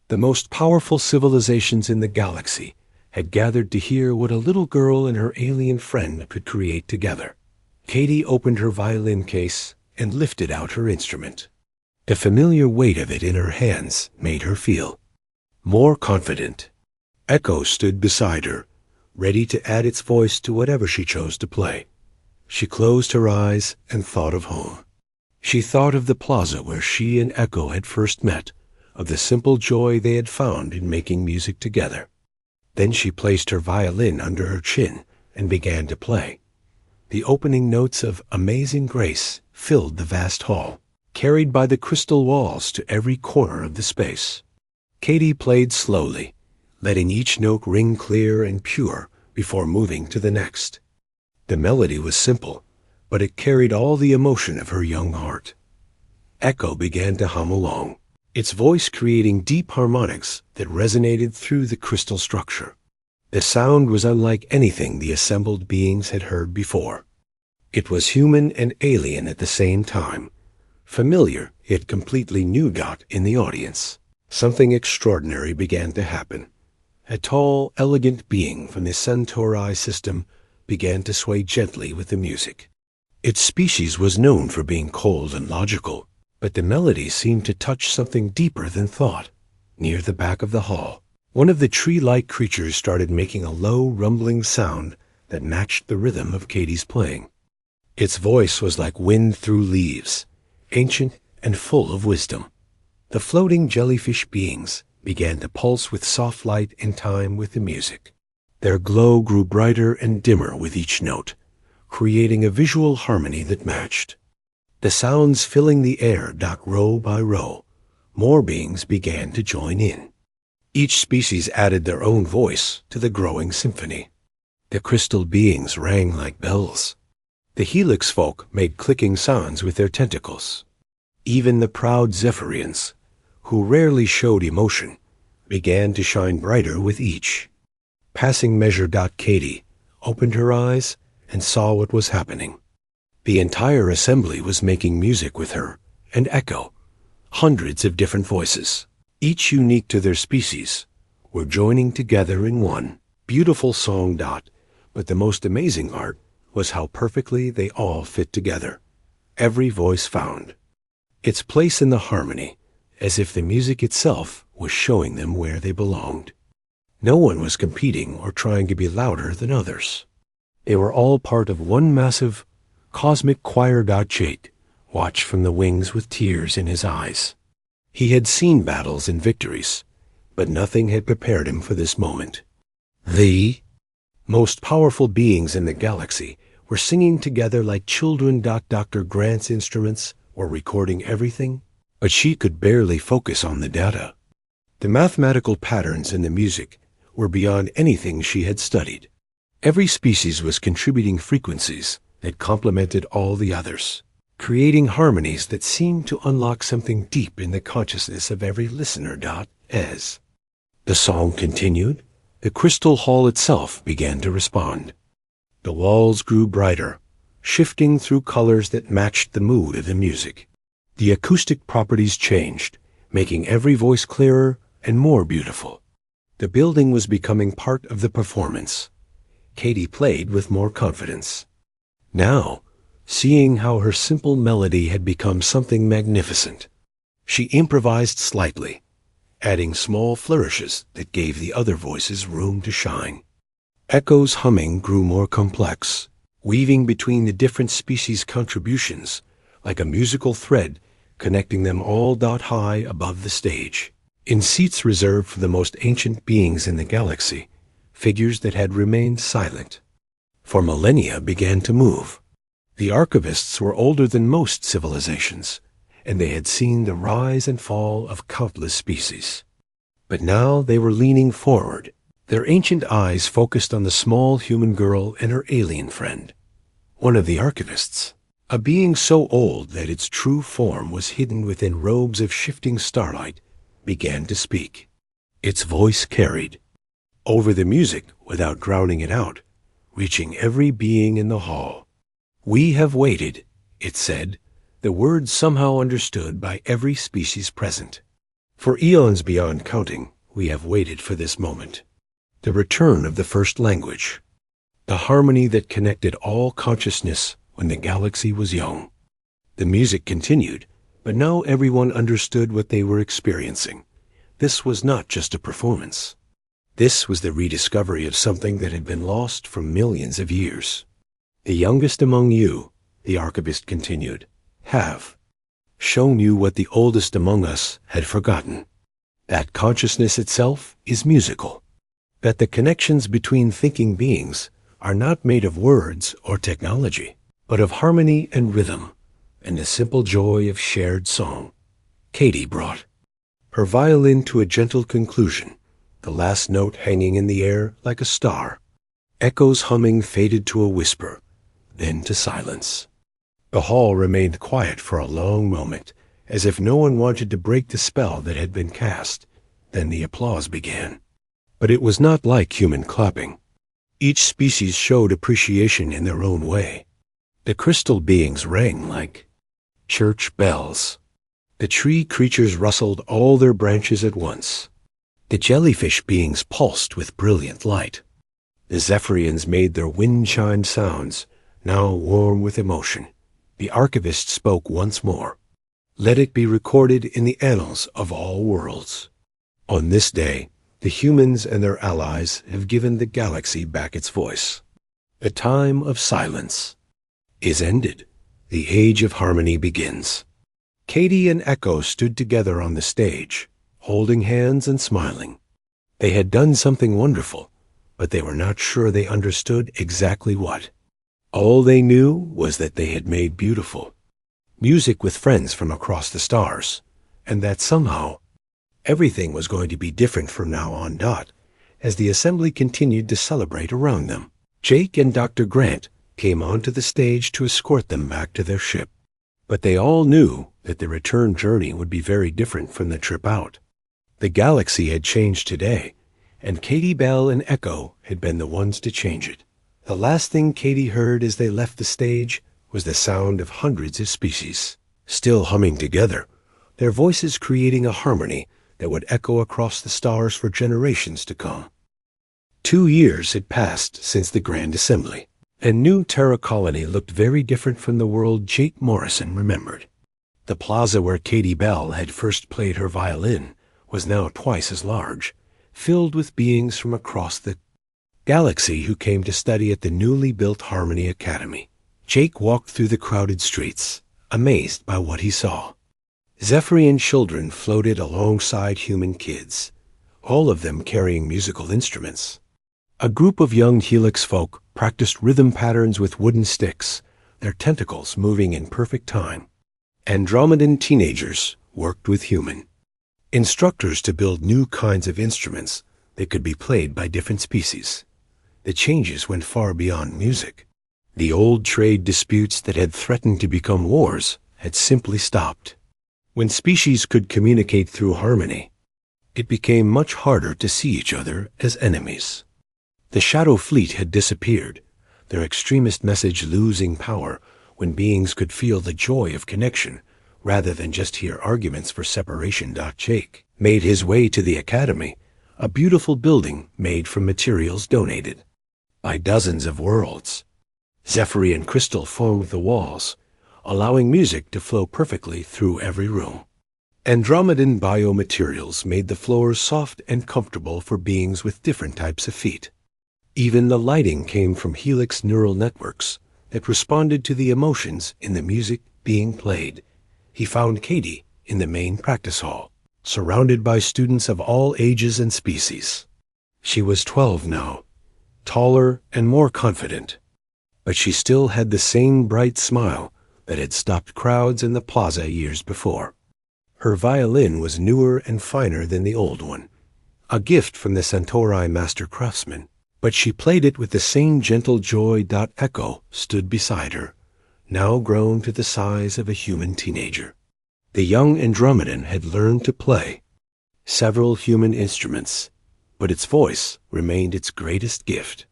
The most powerful civilizations in the galaxy had gathered to hear what a little girl and her alien friend could create together. Katie opened her violin case and lifted out her instrument. The familiar weight of it in her hands made her feel more confident. Echo stood beside her, ready to add its voice to whatever she chose to play. She closed her eyes and thought of home. She thought of the plaza where she and Echo had first met, of the simple joy they had found in making music together. Then she placed her violin under her chin and began to play. The opening notes of Amazing Grace filled the vast hall, carried by the crystal walls to every corner of the space. Katie played slowly, letting each note ring clear and pure before moving to the next. The melody was simple, but it carried all the emotion of her young heart. Echo began to hum along, its voice creating deep harmonics that resonated through the crystal structure. The sound was unlike anything the assembled beings had heard before. It was human and alien at the same time, familiar yet completely new. In the audience, something extraordinary began to happen. A tall, elegant being from the Centauri system began to sway gently with the music. Its species was known for being cold and logical, but the melody seemed to touch something deeper than thought. Near the back of the hall, one of the tree-like creatures started making a low, rumbling sound that matched the rhythm of Katie's playing. Its voice was like wind through leaves, ancient and full of wisdom. The floating jellyfish beings began to pulse with soft light in time with the music. Their glow grew brighter and dimmer with each note, creating a visual harmony that matched. The sounds filling the air, row by row, more beings began to join in. Each species added their own voice to the growing symphony. The crystal beings rang like bells. The helix folk made clicking sounds with their tentacles. Even the proud Zephyrians, who rarely showed emotion, began to shine brighter with each. Passing measure. Katie opened her eyes and saw what was happening. The entire assembly was making music with her and Echo. Hundreds of different voices, each unique to their species, were joining together in one beautiful song. But the most amazing art was how perfectly they all fit together. Every voice found its place in the harmony, as if the music itself was showing them where they belonged. No one was competing or trying to be louder than others. They were all part of one massive cosmic choir. Jake watched from the wings with tears in his eyes. He had seen battles and victories, but nothing had prepared him for this moment. The most powerful beings in the galaxy were singing together like children. Dr. Grant's instruments were recording everything, but she could barely focus on the data. The mathematical patterns in the music were beyond anything she had studied. Every species was contributing frequencies that complemented all the others, creating harmonies that seemed to unlock something deep in the consciousness of every listener. As the song continued, the crystal hall itself began to respond. The walls grew brighter, shifting through colors that matched the mood of the music. The acoustic properties changed, making every voice clearer and more beautiful. The building was becoming part of the performance. Katie played with more confidence. Now, seeing how her simple melody had become something magnificent, she improvised slightly, adding small flourishes that gave the other voices room to shine. Echo's humming grew more complex, weaving between the different species' contributions like a musical thread connecting them all. High above the stage, in seats reserved for the most ancient beings in the galaxy, figures that had remained silent for millennia began to move. The archivists were older than most civilizations, and they had seen the rise and fall of countless species. But now they were leaning forward, their ancient eyes focused on the small human girl and her alien friend. One of the archivists, a being so old that its true form was hidden within robes of shifting starlight, began to speak. Its voice carried over the music without drowning it out, reaching every being in the hall. "We have waited," it said, the words somehow understood by every species present. "For eons beyond counting, we have waited for this moment." The return of the first language, the harmony that connected all consciousness when the galaxy was young. The music continued, but now everyone understood what they were experiencing. This was not just a performance. This was the rediscovery of something that had been lost for millions of years. "The youngest among you," the archivist continued, "have shown you what the oldest among us had forgotten. That consciousness itself is musical. That the connections between thinking beings are not made of words or technology, but of harmony and rhythm, and the simple joy of shared song." Katie brought her violin to a gentle conclusion, the last note hanging in the air like a star. Echo's humming faded to a whisper, then to silence. The hall remained quiet for a long moment, as if no one wanted to break the spell that had been cast. Then the applause began. But it was not like human clapping. Each species showed appreciation in their own way. The crystal beings rang like church bells. The tree creatures rustled all their branches at once. The jellyfish beings pulsed with brilliant light. The Zephyrians made their wind-chimed sounds, now warm with emotion. The archivist spoke once more. "Let it be recorded in the annals of all worlds. On this day, the humans and their allies have given the galaxy back its voice. The time of silence is ended. The age of harmony begins." Katie and Echo stood together on the stage, holding hands and smiling. They had done something wonderful, but they were not sure they understood exactly what. All they knew was that they had made beautiful music with friends from across the stars, and that somehow everything was going to be different from now on. As the assembly continued to celebrate around them, Jake and Dr. Grant came onto the stage to escort them back to their ship. But they all knew that the return journey would be very different from the trip out. The galaxy had changed today, and Katie Bell and Echo had been the ones to change it. The last thing Katie heard as they left the stage was the sound of hundreds of species, still humming together, their voices creating a harmony that would echo across the stars for generations to come. 2 years had passed since the Grand Assembly, and New Terra Colony looked very different from the world Jake Morrison remembered. The plaza where Katie Bell had first played her violin was now twice as large, filled with beings from across the galaxy who came to study at the newly built Harmony Academy. Jake walked through the crowded streets, amazed by what he saw. Zephyrian children floated alongside human kids, all of them carrying musical instruments. A group of young Helix folk practiced rhythm patterns with wooden sticks, their tentacles moving in perfect time. Andromedan teenagers worked with human instructors to build new kinds of instruments that could be played by different species. The changes went far beyond music. The old trade disputes that had threatened to become wars had simply stopped. When species could communicate through harmony, it became much harder to see each other as enemies. The Shadow Fleet had disappeared, their extremist message losing power when beings could feel the joy of connection rather than just hear arguments for separation. Jake made his way to the Academy, a beautiful building made from materials donated by dozens of worlds. Zephyrian crystal formed the walls, allowing music to flow perfectly through every room. Andromedan biomaterials made the floors soft and comfortable for beings with different types of feet. Even the lighting came from Helix neural networks that responded to the emotions in the music being played. He found Katie in the main practice hall, surrounded by students of all ages and species. She was 12 now, taller and more confident, but she still had the same bright smile that had stopped crowds in the plaza years before. Her violin was newer and finer than the old one, a gift from the Centauri master craftsman, but she played it with the same gentle joy. Echo stood beside her, now grown to the size of a human teenager. The young Andromedan had learned to play several human instruments, but its voice remained its greatest gift.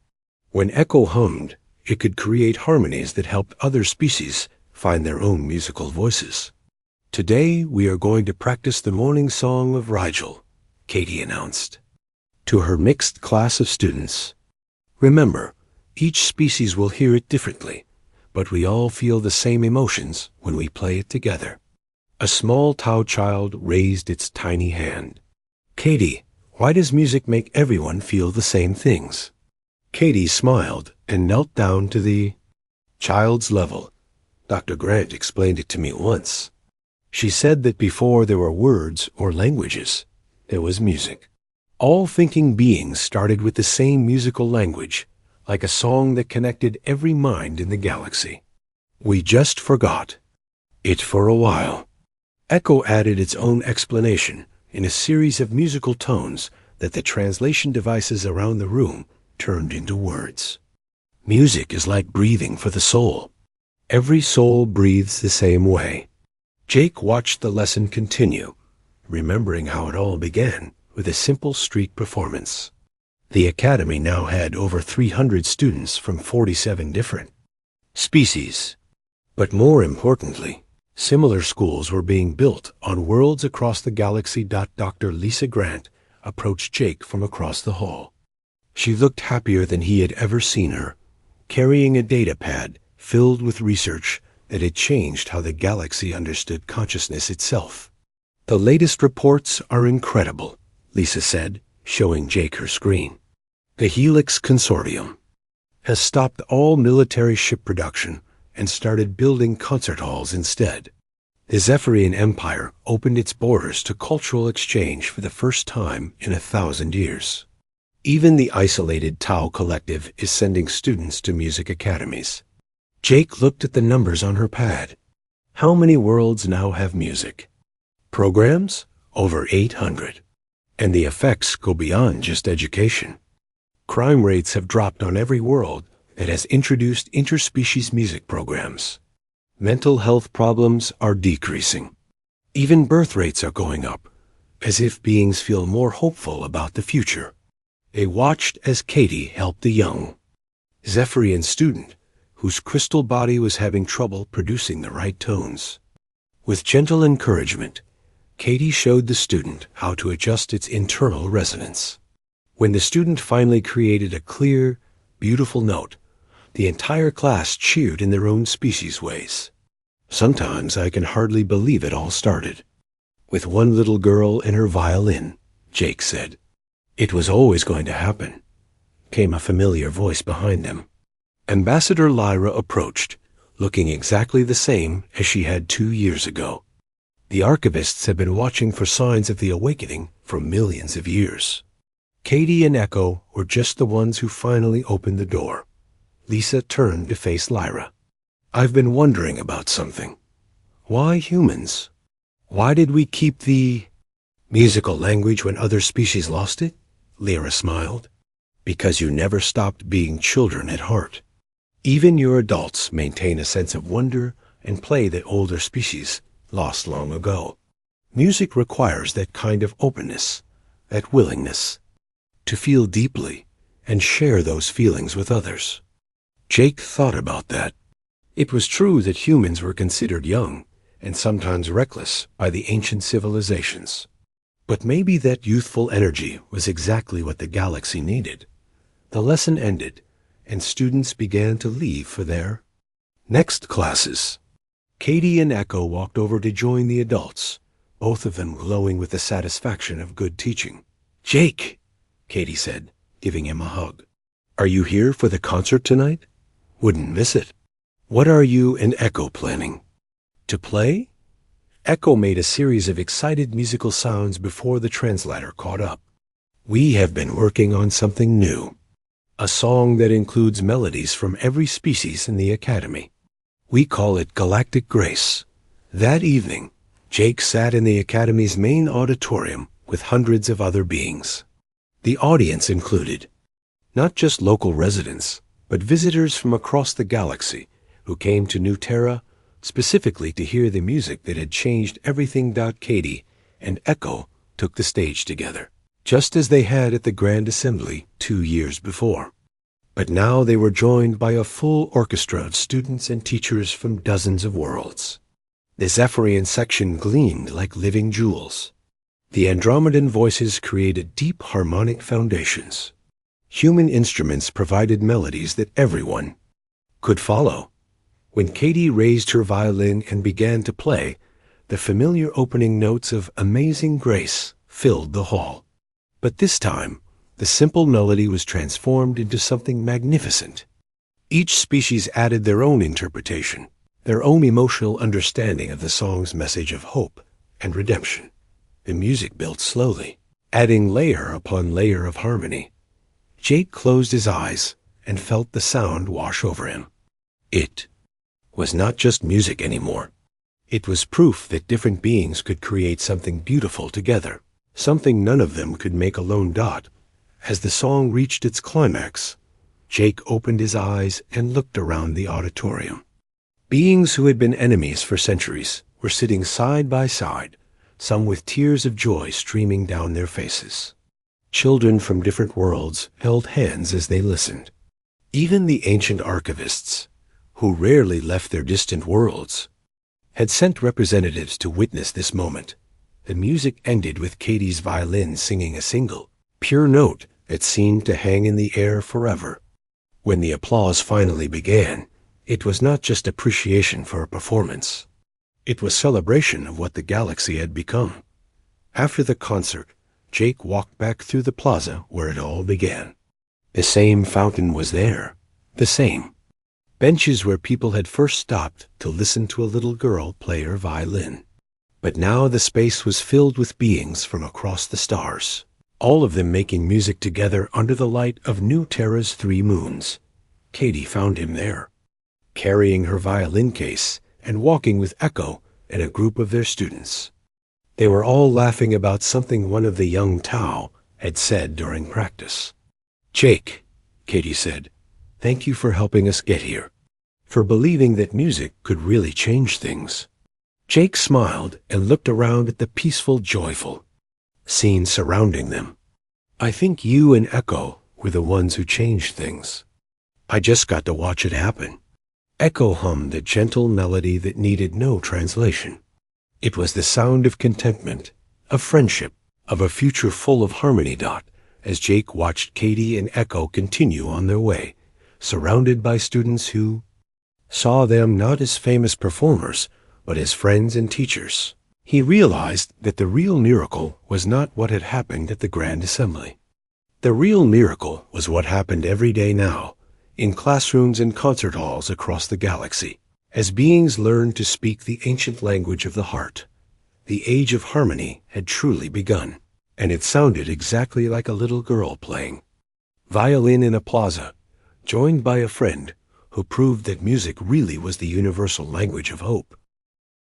When Echo hummed, it could create harmonies that helped other species find their own musical voices. Today we are going to practice the morning song of Rigel, Katie announced to her mixed class of students. Remember, each species will hear it differently, but we all feel the same emotions when we play it together. A small Tau child raised its tiny hand. Katie, why does music make everyone feel the same things? Katie smiled and knelt down to the child's level. Dr. Grant explained it to me once. She said that before there were words or languages, there was music. All thinking beings started with the same musical language, like a song that connected every mind in the galaxy. We just forgot it for a while. Echo added its own explanation in a series of musical tones that the translation devices around the room turned into words. Music is like breathing for the soul. Every soul breathes the same way. Jake watched the lesson continue, remembering how it all began with a simple street performance. The Academy now had over 300 students from 47 different species. But more importantly, similar schools were being built on worlds across the galaxy. Dr. Lisa Grant approached Jake from across the hall. She looked happier than he had ever seen her, carrying a data pad filled with research that had changed how the galaxy understood consciousness itself. The latest reports are incredible, Lisa said, showing Jake her screen. The Helix Consortium has stopped all military ship production and started building concert halls instead. The Zephyrian Empire opened its borders to cultural exchange for the first time in 1,000 years. Even the isolated Tau Collective is sending students to music academies. Jake looked at the numbers on her pad. How many worlds now have music? Programs? Over 800. And the effects go beyond just education. Crime rates have dropped on every world that has introduced interspecies music programs. Mental health problems are decreasing. Even birth rates are going up, as if beings feel more hopeful about the future. They watched as Katie helped the young Zephyrian student whose crystal body was having trouble producing the right tones. With gentle encouragement, Katie showed the student how to adjust its internal resonance. When the student finally created a clear, beautiful note, the entire class cheered in their own species ways. Sometimes I can hardly believe it all started with one little girl and her violin, Jake said. It was always going to happen, came a familiar voice behind them. Ambassador Lyra approached, looking exactly the same as she had 2 years ago. The archivists had been watching for signs of the awakening for millions of years. Katie and Echo were just the ones who finally opened the door. Lisa turned to face Lyra. "I've been wondering about something. Why humans? Why did we keep the musical language when other species lost it?" Lyra smiled. "Because you never stopped being children at heart. Even your adults maintain a sense of wonder and play that older species lost long ago. Music requires that kind of openness, that willingness, to feel deeply and share those feelings with others." Jake thought about that. It was true that humans were considered young and sometimes reckless by the ancient civilizations. But maybe that youthful energy was exactly what the galaxy needed. The lesson ended, and students began to leave for their next classes. Katie and Echo walked over to join the adults, both of them glowing with the satisfaction of good teaching. "Jake," Katie said, giving him a hug. "Are you here for the concert tonight? Wouldn't miss it. What are you and Echo planning? To play?" Echo made a series of excited musical sounds before the translator caught up. "We have been working on something new. A song that includes melodies from every species in the Academy. We call it Galactic Grace." That evening, Jake sat in the Academy's main auditorium with hundreds of other beings. The audience included not just local residents, but visitors from across the galaxy who came to New Terra specifically to hear the music that had changed everything. Katie and Echo took the stage together, just as they had at the Grand Assembly 2 years before. But now they were joined by a full orchestra of students and teachers from dozens of worlds. The Zephyrian section gleamed like living jewels. The Andromedan voices created deep harmonic foundations. Human instruments provided melodies that everyone could follow. When Katie raised her violin and began to play, the familiar opening notes of Amazing Grace filled the hall. But this time, the simple melody was transformed into something magnificent. Each species added their own interpretation, their own emotional understanding of the song's message of hope and redemption. The music built slowly, adding layer upon layer of harmony. Jake closed his eyes and felt the sound wash over him. It was not just music anymore. It was proof that different beings could create something beautiful together, something none of them could make alone. As the song reached its climax, Jake opened his eyes and looked around the auditorium. Beings who had been enemies for centuries were sitting side by side, some with tears of joy streaming down their faces. Children from different worlds held hands as they listened. Even the ancient archivists, who rarely left their distant worlds, had sent representatives to witness this moment. The music ended with Katie's violin singing a single, pure note that seemed to hang in the air forever. When the applause finally began, it was not just appreciation for a performance. It was celebration of what the galaxy had become. After the concert, Jake walked back through the plaza where it all began. The same fountain was there, the same benches where people had first stopped to listen to a little girl play her violin. But now the space was filled with beings from across the stars, all of them making music together under the light of New Terra's 3 moons. Katie found him there, carrying her violin case and walking with Echo and a group of their students. They were all laughing about something one of the young Tau had said during practice. "Jake," Katie said, "thank you for helping us get here, for believing that music could really change things." Jake smiled and looked around at the peaceful, joyful scene surrounding them. "I think you and Echo were the ones who changed things. I just got to watch it happen." Echo hummed a gentle melody that needed no translation. It was the sound of contentment, of friendship, of a future full of harmony. As Jake watched Katie and Echo continue on their way, surrounded by students who saw them not as famous performers, but as friends and teachers, he realized that the real miracle was not what had happened at the Grand Assembly. The real miracle was what happened every day now, in classrooms and concert halls across the galaxy, as beings learned to speak the ancient language of the heart, The age of harmony had truly begun, and it sounded exactly like a little girl playing. Violin in a plaza, joined by a friend who proved that music really was the universal language of hope.